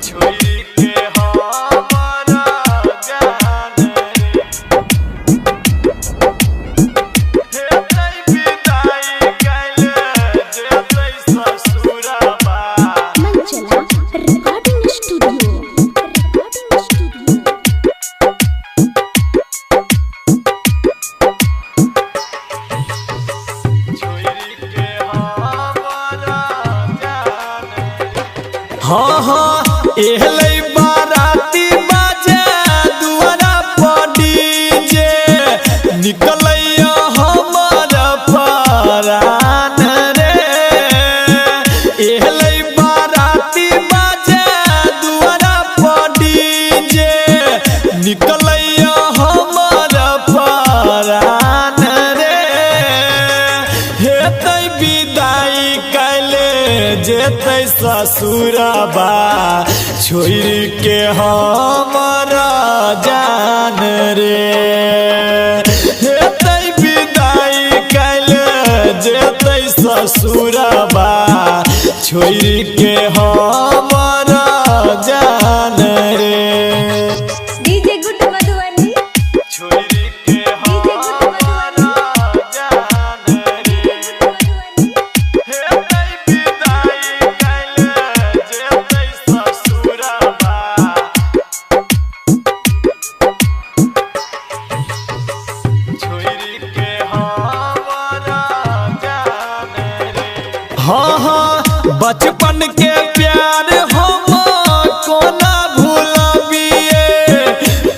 छोड़ी के हमारा जान हेतै विदाई कैले जेतै ससुरबा। मंचला रिकॉर्डिंग स्टूडियो। हाँ हाँ एहलै बाराती बाजे दुआरा पर डीजे निकलैया हमर परान रे। एहलै बाराती बाजे दुआरा पर डीजे निकलैया हमर परान रे। हेतै विदाई कैले जेतै ससुरबा छोड़ के हमारा जान रे। हेतै विदाई कैले जेतै ससुरबा छोड़ के हमारा जान रे। डीजे गुड मधुबनी छोड़ के हमारा जान रे। हेतै विदाई कैले जेतै ससुरबा। छोड़ के हमारा जान रे। हाँ हाँ बचपन के प्यार हम कोना भूलबिए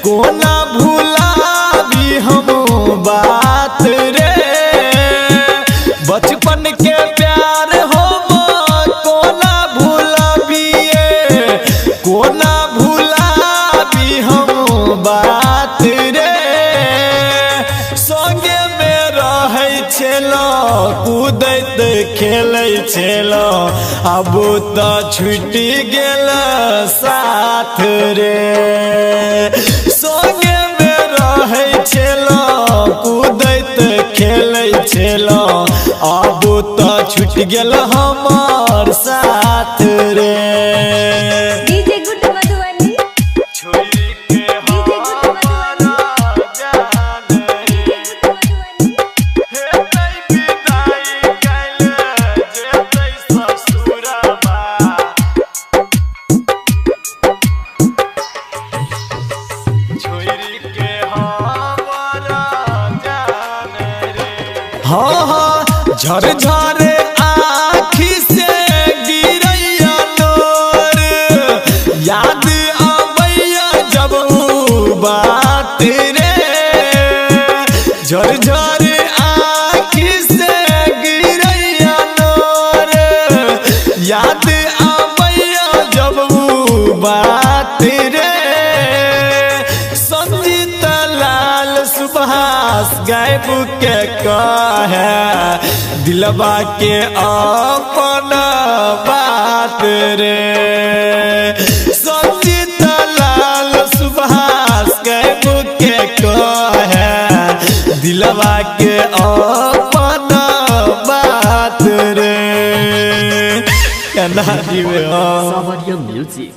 कोना भूलाबी हम बात रे। बचपन के प्यार हम कोना भूलबिए कोना भूलाबी हम बात रे। संगे में रहै छेलो कूदैत खेलै छेलो अब तो छुट्टी गेल साथ रे। संगे में रहै छेलो कूदैत खेलै छेलो अब तो छूट गेल हमर साथ रे। डीजे गुड मधुबनी छोड़ के हमारा जान रे। हेतै विदाई कैले जेतै ससुरबा। छोड़ के हमारा जान रे। हाँ हाँ झरझरे आँखि से गिरैया नोर याद आबैया जब ऊ बात रे। झरझरे आँखि से गिरैया नोर याद आबैया जब ऊ बात रे। संजीत लाल सुभाष गायब के कहे दिलवा के अपन बात रे। संजीत लाल सुभाष गायब के कहे दिलवा के अपन बात रे। केना जीवे Savarya Music.